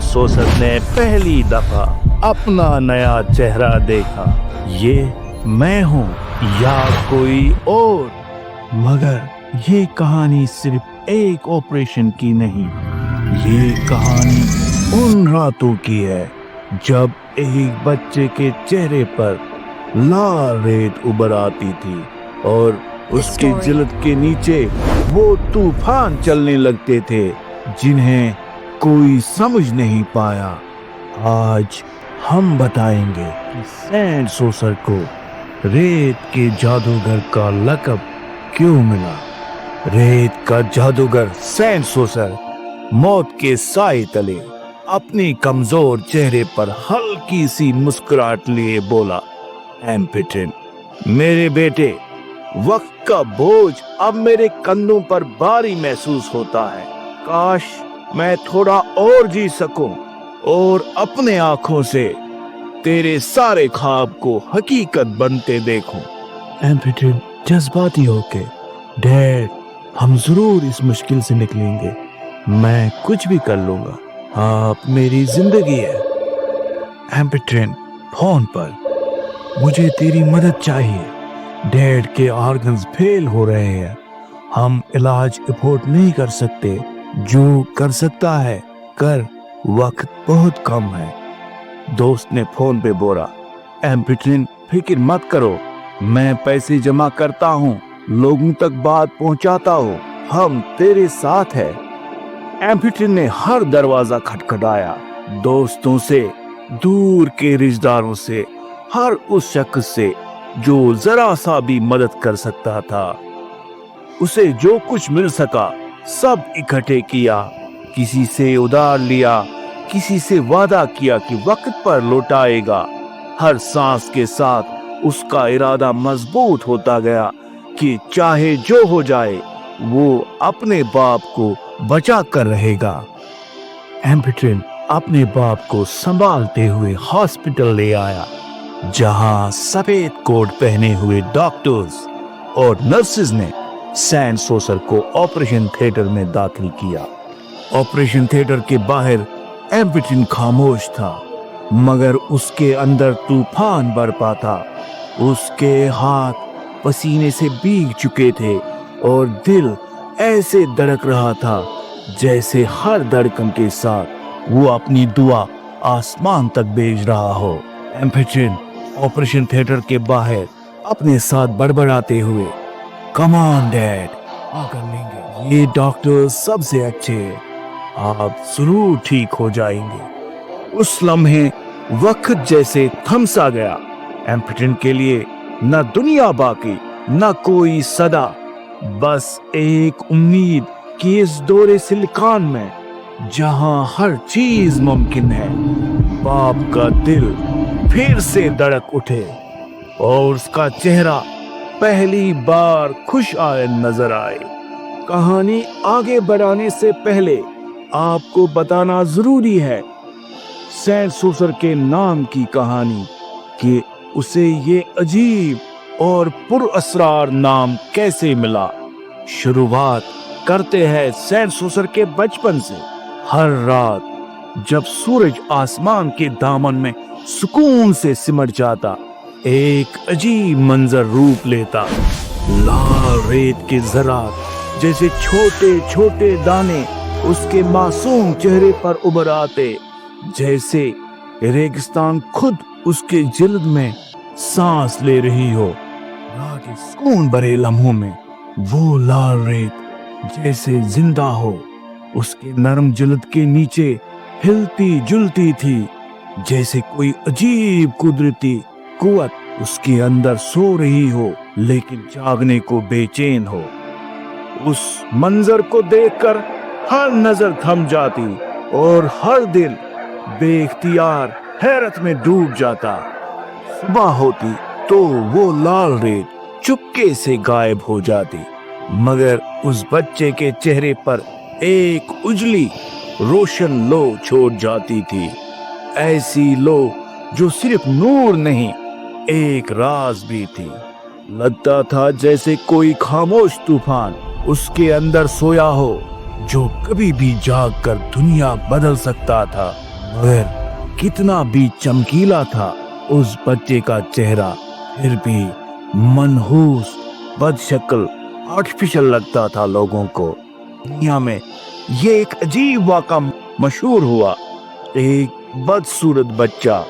सोसर ने पहली दफा अपना नया चेहरा देखा। ये मैं हूँ या कोई और? मगर ये कहानी सिर्फ एक ऑपरेशन की नहीं, ये कहानी उन रातों की है जब एक बच्चे के चेहरे पर लाल रेत उभर आती थी और उसके जिल्द के नीचे वो तूफान चलने लगते थे जिन्हें कोई समझ नहीं पाया। आज हम बताएंगे कि सैंड सोसर को रेत के जादूगर का लक़ब क्यों मिला। रेत का जादूगर सैंड सोसर मौत के साए तले अपनी कमजोर चेहरे पर हल्की सी मुस्कुराहट लिए बोला, एम्पिटिन मेरे बेटे, वक्त का बोझ अब मेरे कंधों पर भारी महसूस होता है। काश मैं थोड़ा और जी सकूं और अपने आंखों से तेरे सारे ख्वाब को हकीकत बनते देखूं। एम्पिटिन जज्बाती होके, डैड हम जरूर इस मुश्किल से निकलेंगे, मैं कुछ भी कर लूंगा, आप मेरी जिंदगी है। एम्पिटिन फोन पर, मुझे तेरी मदद चाहिए, डैड के ऑर्गन्स फेल हो रहे हैं, हम इलाज अफोर्ड नहीं कर सकते, जो कर सकता है कर, वक्त बहुत कम है। दोस्त ने फोन पे बोला, एम्पिटिन फिक्र मत करो, मैं पैसे जमा करता हूँ, लोगों तक बात पहुँचाता हूँ, हम तेरे साथ है। एम्पिटिन ने हर दरवाजा खटखटाया, दोस्तों से, दूर के रिश्तेदारों से, हर उस शख्स से जो जरा सा भी मदद कर सकता था। उसे जो कुछ मिल सका सब इकट्ठे किया, किसी से उधार लिया, किसी से वादा किया कि वक्त पर लौटाएगा। हर सांस के साथ उसका इरादा मजबूत होता गया कि चाहे जो हो जाए वो अपने बाप को बचा कर रहेगा। एम्पिटिन अपने बाप को संभालते हुए हॉस्पिटल ले आया, जहां सफेद कोट पहने हुए डॉक्टर्स और नर्सेज ने सैंड सोसर को ऑपरेशन थिएटर में दाखिल किया। ऑपरेशन थिएटर के बाहर एम्पिटिन खामोश था, मगर उसके अंदर तूफान बरपा था। उसके हाथ पसीने से भीग चुके थे और दिल ऐसे धड़क रहा था जैसे हर धड़कन के साथ वो अपनी दुआ आसमान तक भेज रहा हो। एम्पिटिन ऑपरेशन थिएटर के बाहर अपने साथ बड़बड़ाते हुए, कम ऑन डैड, कर लेंगे, ये डॉक्टर सबसे अच्छे हैं, आप जरूर ठीक हो जाएंगे। उस लम्हे वक्त जैसे थम सा गया। एम्पिटिन के लिए न दुनिया बाकी, न कोई सदा, बस एक उम्मीद कि इस दौरे सिलिकॉन में जहां हर चीज मुमकिन है, बाप का दिल फिर से धड़क उठे और उसका चेहरा पहली बार खुश आए नजर आए। कहानी आगे बढ़ाने से पहले आपको बताना जरूरी है सैंड सोसर के नाम की कहानी, कि उसे ये अजीब और पुरअसरार नाम कैसे मिला। शुरुआत करते हैं सैंड सोसर के बचपन से। हर रात जब सूरज आसमान के दामन में सुकून से सिमट जाता, एक अजीब मंजर रूप लेता। लाल रेत के ज़रात जैसे छोटे छोटे दाने उसके मासूम चेहरे पर उभर आते, जैसे रेगिस्तान खुद उसके जिल्द में सांस ले रही हो। रात के सुकून भरे लम्हों में वो लाल रेत जैसे जिंदा हो, उसके नरम जिल्द के नीचे हिलती जुलती थी, जैसे कोई अजीब कुदरती कुव्वत उसके अंदर सो रही हो लेकिन जागने को बेचैन हो। उस मंजर को देखकर हर नजर थम जाती और हर दिल बेइख्तियार हैरत में डूब जाता। सुबह होती तो वो लाल रेत चुपके से गायब हो जाती, मगर उस बच्चे के चेहरे पर एक उजली रोशन लो छोड़ जाती थी। ऐसी लो जो सिर्फ नूर नहीं, एक राज भी थी। लगता था जैसे कोई खामोश तूफान उसके अंदर सोया हो, जो कभी भी जाग कर दुनिया बदल सकता था। मगर कितना भी चमकीला था उस बच्चे का चेहरा, फिर भी मनहूस, बदशक्ल, आर्टिफिशियल लगता था लोगों को। दुनिया में ये एक अजीब वाक़ा मशहूर हुआ। एक बदसूरत बच्चा,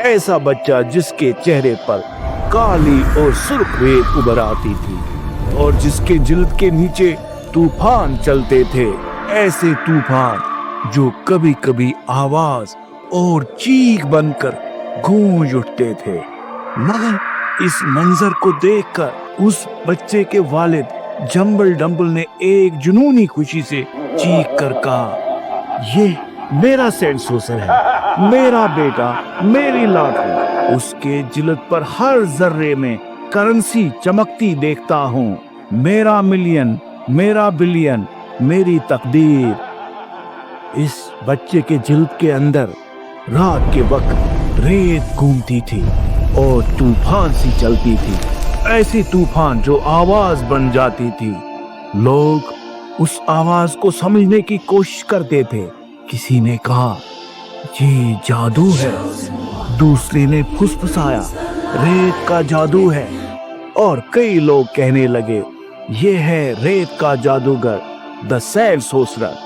ऐसा बच्चा जिसके चेहरे पर काली और सुर्ख रेत उभर आती थी और जिसके जिल्द के नीचे तूफान चलते थे, ऐसे तूफान जो कभी कभी आवाज और चीख बनकर गूंज उठते थे। मगर इस मंजर को देखकर उस बच्चे के वालिद जंबल डंबल ने एक जुनूनी खुशी से चीख कर कहा, ये मेरा सेंट सोसर है, मेरा बेटा, मेरी लाडली। उसके जिल्द पर हर जर्रे में करेंसी चमकती देखता हूँ। मेरा मिलियन, मेरा बिलियन, मेरी तकदीर। इस बच्चे के जिल्द के अंदर रात के वक्त रेत घूमती थी और तूफान सी चलती थी, ऐसी तूफान जो आवाज बन जाती थी। लोग उस आवाज को समझने की कोशिश करते थे। किसी ने कहा, ये जादू है। दूसरे ने फुसफुसाया, रेत का जादू है। और कई लोग कहने लगे, ये है रेत का जादूगर, द सैंड सोर्सरर।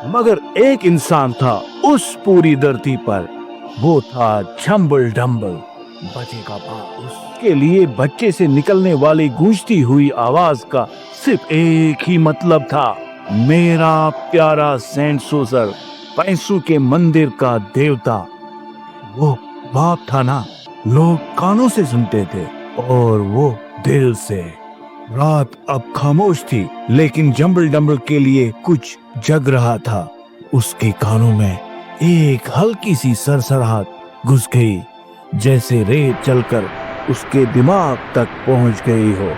मगर एक इंसान था उस पूरी धरती पर, वो था जंबल डंबल, बच्चे का बाप। उसके लिए बच्चे से निकलने वाली गूंजती हुई आवाज का सिर्फ एक ही मतलब था, मेरा प्यारा सेंट सोसर, पैसों के मंदिर का देवता। वो बाप था ना, लोग कानों से सुनते थे और वो दिल से। रात अब खामोश थी, लेकिन जंबल डंबल के लिए कुछ जग रहा था। उसके कानों में एक हल्की सी सरसराहट घुस गई, जैसे रेत चलकर उसके दिमाग तक पहुंच गई हो।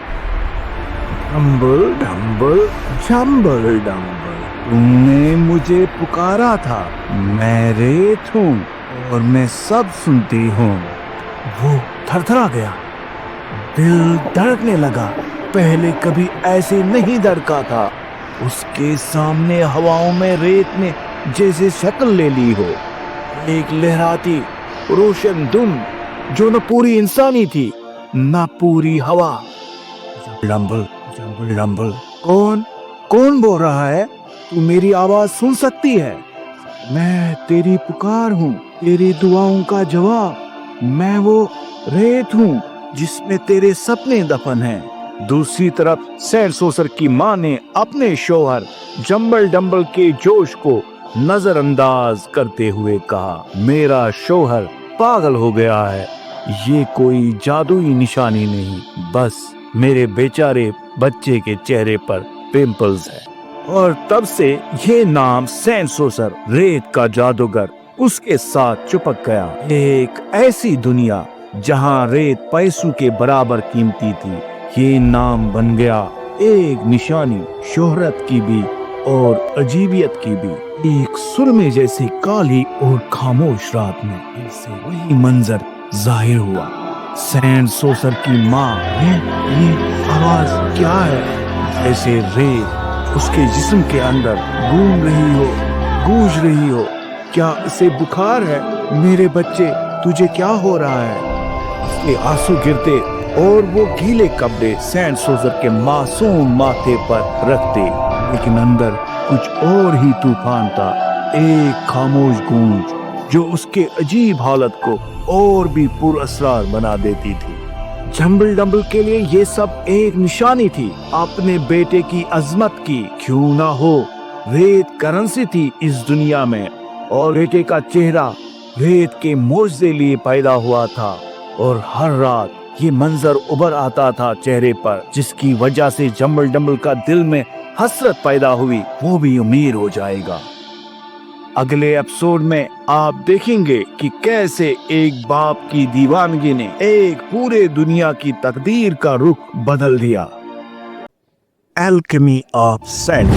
डंबल डंबल, जंबल डंबल, तुमने मुझे पुकारा था। मैं रेत हूँ और मैं सब सुनती हूँ। वो थरथरा गया, दिल धड़कने लगा। पहले कभी ऐसे नहीं धड़का था। उसके सामने हवाओं में रेत ने जैसे शक्ल ले ली हो, एक लहराती रोशन धुन जो न पूरी इंसानी थी न पूरी हवा। डंबल, जंबल डंबल, कौन बोल रहा है? तू मेरी आवाज सुन सकती है? मैं तेरी पुकार हूँ, तेरी दुआओं का जवाब। मैं वो रेत हूँ जिसमें तेरे सपने दफन हैं। दूसरी तरफ सेंट सोसर की माँ ने अपने शौहर जंबल डंबल के जोश को नजरअंदाज करते हुए कहा, मेरा शौहर पागल हो गया है। ये कोई जादुई निशानी नहीं, बस मेरे बेचारे बच्चे के चेहरे पर पिंपल्स है। और तब से ये नाम सेंट सोसर, रेत का जादूगर, उसके साथ चिपक गया। एक ऐसी दुनिया जहाँ रेत पैसों के बराबर कीमती थी, ये नाम बन गया एक निशानी, शोहरत की भी और अजीबियत की भी। एक सुरमे जैसी काली और खामोश रात में इससे वही मंजर जाहिर हुआ। सेंट सोसर की माँ, ये आवाज क्या है? जैसे रेत उसके जिस्म के अंदर घूम रही हो, गूंज रही हो। क्या इसे बुखार है? मेरे बच्चे, तुझे क्या हो रहा है? उसके आंसू गिरते और वो गीले कपड़े सेंट सोसर के मासूम माथे पर रखते, लेकिन अंदर कुछ और ही तूफान था। एक खामोश गूंज जो उसके अजीब हालत को और भी पुरअसरार बना देती थी। जंबल डंबल के लिए ये सब एक निशानी थी अपने बेटे की अजमत की। क्यों ना हो, रेत करेंसी थी इस दुनिया में और बेटे का चेहरा रेत के मोज़े लिए पैदा हुआ था। और हर रात ये मंजर उभर आता था चेहरे पर, जिसकी वजह से जंबल डंबल का दिल में हसरत पैदा हुई। वो भी अमीर हो जाएगा। अगले एपिसोड में आप देखेंगे कि कैसे एक बाप की दीवानगी ने एक पूरे दुनिया की तकदीर का रुख बदल दिया। Alchemy of scent,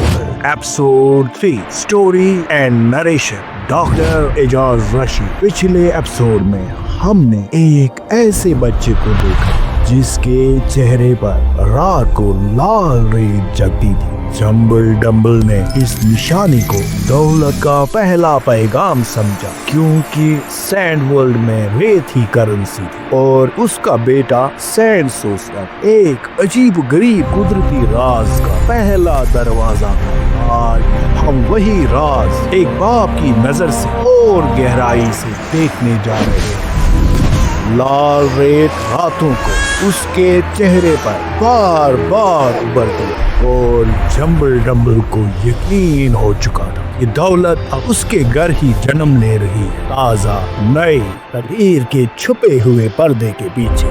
episode 3, story and narration, doctor Ejaz Rashid. पिछले एपिसोड में हमने एक ऐसे बच्चे को देखा जिसके चेहरे पर रात को लाल रेत जगती थी, जम्बल डम्बल ने इस निशानी को दौलत का पहला पैगाम समझा, क्योंकि सैंड वर्ल्ड में रेत ही करेंसी थी और उसका बेटा सैंड सोर्सर एक अजीब गरीब कुदरती राज का पहला दरवाजा था। आज हम वही राज एक बाप की नजर से और गहराई से देखने जा रहे हैं। लाल रेत रातों को उसके चेहरे पर बार बार उभरती और जम्बल डम्बल को यकीन हो चुका था कि दौलत अब उसके घर ही जन्म ले रही है, ताजा नए तकदीर के छुपे हुए पर्दे के पीछे।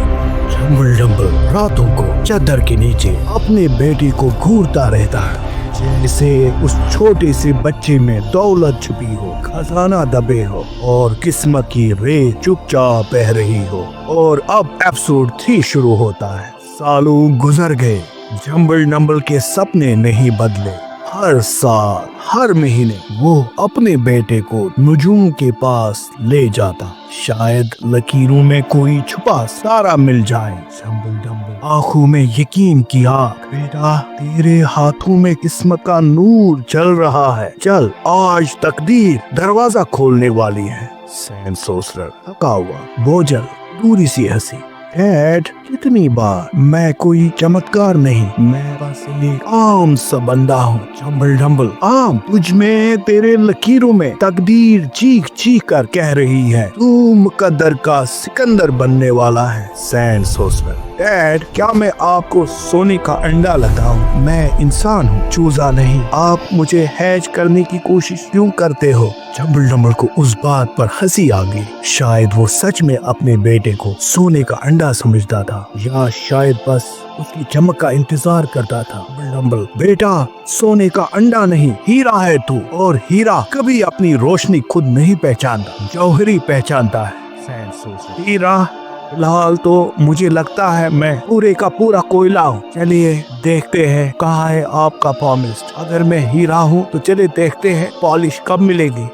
जम्बल डम्बल रातों को चादर के नीचे अपने बेटे को घूरता रहता है, जैसे उस छोटे से बच्चे में दौलत छुपी हो, खजाना दबे हो और किस्मत की रेत चुपचाप बह रही हो। और अब एपिसोड 3 शुरू होता है। सालों गुजर गए, जम्बल डम्बल के सपने नहीं बदले। हर साल हर महीने वो अपने बेटे को नजूम के पास ले जाता, शायद लकीरों में कोई छुपा सारा मिल जाए। जम्बल डम्बल आंखों में यकीन की आग, बेटा तेरे हाथों में किस्मत का नूर जल रहा है, चल आज तकदीर दरवाजा खोलने वाली है। सैंड सोर्सर थका हुआ बोझल दूरी सी हंसी, डैड कितनी बार, मैं कोई चमत्कार नहीं, मैं बस एक आम सा बंदा हूँ। जम्बल डम्बल आम, तुझ में तेरे लकीरों में तकदीर चीख चीख कर कह रही है तू मुकद्दर का सिकंदर बनने वाला है। सैंड सोर्सर, डैड क्या मैं आपको सोने का अंडा लगाऊं? मैं इंसान हूँ, चूजा नहीं। आप मुझे हैज करने की कोशिश क्यों करते हो? जम्बल डम्बल को उस बात पर हंसी आ गई। शायद वो सच में अपने बेटे को सोने का अंडा समझता था, या शायद बस उसकी चमक का इंतजार करता था। डम्बल, बेटा सोने का अंडा नहीं, हीरा है तू, और हीरा कभी अपनी रोशनी खुद नहीं पहचानता, जौहरी पहचानता है। सैंड सोर्सर, हीरा फिलहाल तो मुझे लगता है मैं पूरे का पूरा कोयला हूँ। चलिए देखते हैं कहाँ है आपका प्रॉमिस। अगर मैं हीरा हूँ तो चलिए देखते हैं पॉलिश कब मिलेगी।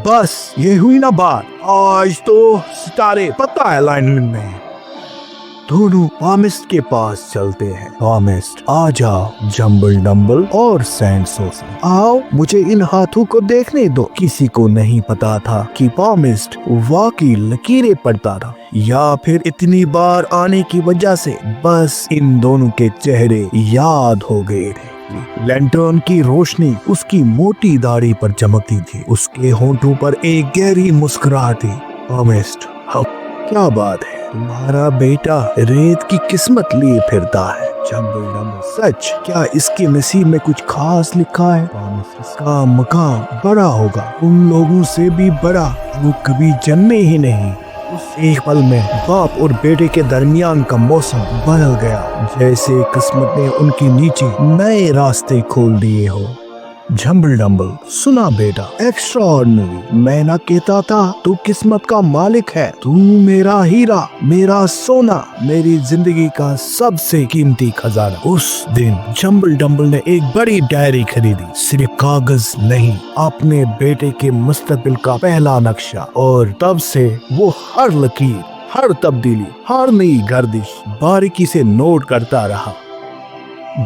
बस ये हुई ना बात, आज तो सितारे पता है अलाइनमेंट में। दोनों प्रॉमिस्ट के पास चलते हैं। प्रॉमिस्ट, आ जाओ जम्बल डम्बल और सैंड सोर्सर, आओ मुझे इन हाथों को देखने दो। किसी को नहीं पता था कि प्रॉमिस्ट वाकई लकीरें पढ़ता था, या फिर इतनी बार आने की वजह से बस इन दोनों के चेहरे याद हो गए थे। लैंटर्न की रोशनी उसकी मोटी दाढ़ी पर चमकती थी, उसके होंठों पर एक गहरी मुस्कुराहट थी। प्रॉमिस्ट, क्या बात है, तुम्हारा बेटा रेत की किस्मत लिए फिरता है। जम्बल डम्बल, सच? क्या इसके नसीब में कुछ खास लिखा है? इसका मकाम बड़ा होगा, उन लोगों से भी बड़ा जो कभी जन्मे ही नहीं। उस एक पल में बाप और बेटे के दरमियान का मौसम बदल गया, जैसे किस्मत ने उनके नीचे नए रास्ते खोल दिए हो। जम्बल डम्बल, सुना बेटा, एक्स्ट्राऑर्डिनरी, मैं ना कहता था तू किस्मत का मालिक है, तू मेरा हीरा, मेरा सोना, मेरी जिंदगी का सबसे कीमती खजाना। उस दिन जम्बल डम्बल ने एक बड़ी डायरी खरीदी, सिर्फ कागज नहीं, अपने बेटे के मुस्तकबिल का पहला नक्शा। और तब से वो हर लकीर, हर तब्दीली, हर नई गर्दिश बारीकी से नोट करता रहा।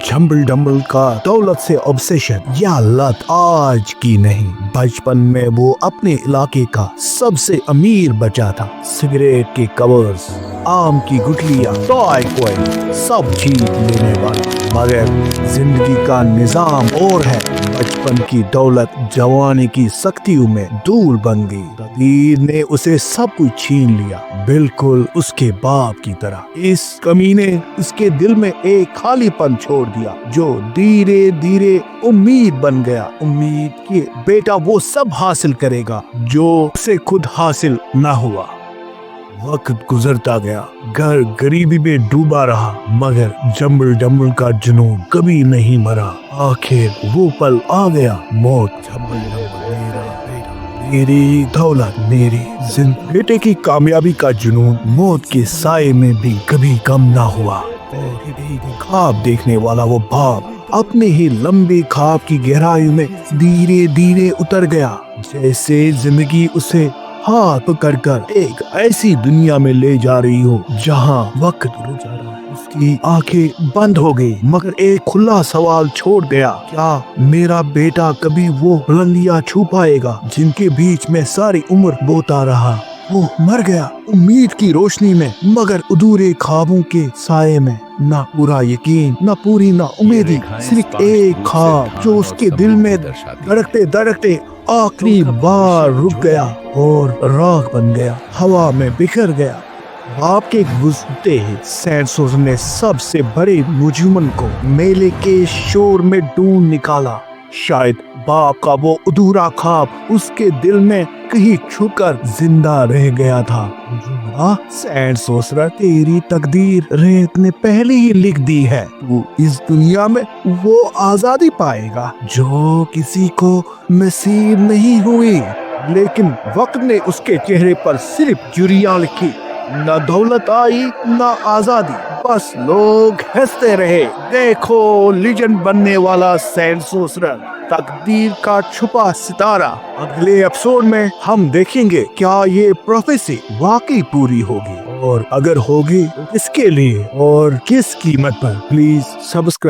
जम्बल डम्बल का दौलत से ऑब्सेशन या लत आज की नहीं, बचपन में वो अपने इलाके का सबसे अमीर बच्चा था। सिगरेट के कवर्स, आम की गुठलियां, टॉय कॉइन सब जीत लेने वाला, मगर जिंदगी का निजाम और है। बचपन की दौलत जवानी की सख्तियों में दूर बन गई। तकदीर ने उसे सब कुछ छीन लिया, बिल्कुल उसके बाप की तरह। इस कमीने उसके दिल में एक खालीपन छोड़ दिया, जो धीरे धीरे उम्मीद बन गया। उम्मीद कि बेटा वो सब हासिल करेगा जो उसे खुद हासिल ना हुआ। वक्त गुजरता गया, घर गरीबी में डूबा रहा, मगर जम्बल डम्बल का जुनून कभी नहीं मरा। आखिर वो पल आ गया, मौत। जम्बल डम्बल, मेरा बेटा, मेरी दौलत, मेरी जिंदगी। बेटे की कामयाबी का जुनून मौत के साए में भी कभी कम ना हुआ। और ख्वाब देखने वाला वो बाप अपने ही लंबे ख्वाब की गहराई में धीरे धीरे उतर गया, जैसे जिंदगी उसे हाथ पकड़कर एक ऐसी दुनिया में ले जा रही हो जहां वक्त रुक जा रहा है। उसकी आंखें बंद हो गई, मगर एक खुला सवाल छोड़ गया, क्या मेरा बेटा कभी वो बुलंदियां छू पाएगा जिनके बीच में सारी उम्र बोता रहा? वो मर गया उम्मीद की रोशनी में, मगर अधूरे ख्वाबों के साए में। ना पूरा यकीन, ना पूरी ना उम्मीदी, सिर्फ एक ख्वाब जो उसके दिल में धड़कते धड़कते आखिरी बार रुक गया और राख बन गया, हवा में बिखर गया। बाप के गुजरते ही सैनसोस ने सबसे बड़े मुजरिम को मेले के शोर में ढूंढ निकाला। शायद बाप का वो अधूरा ख्वाब उसके दिल में कहीं छुपकर जिंदा रह गया था। सैनसोसरा, तेरी तकदीर रेत ने पहले ही लिख दी है। तू इस दुनिया में वो आजादी पाएगा जो किसी को नसीब नहीं हुई। लेकिन वक्त ने उसके चेहरे पर सिर्फ जुर्रियां लिखी, न दौलत आई न आजादी, बस लोग हंसते रहे। देखो लीजेंड बनने वाला सैनसोसरा, तकदीर का छुपा सितारा। अगले एपिसोड में हम देखेंगे क्या ये प्रोफेसी वाकई पूरी होगी, और अगर होगी तो किसके लिए और किस कीमत पर। Please subscribe.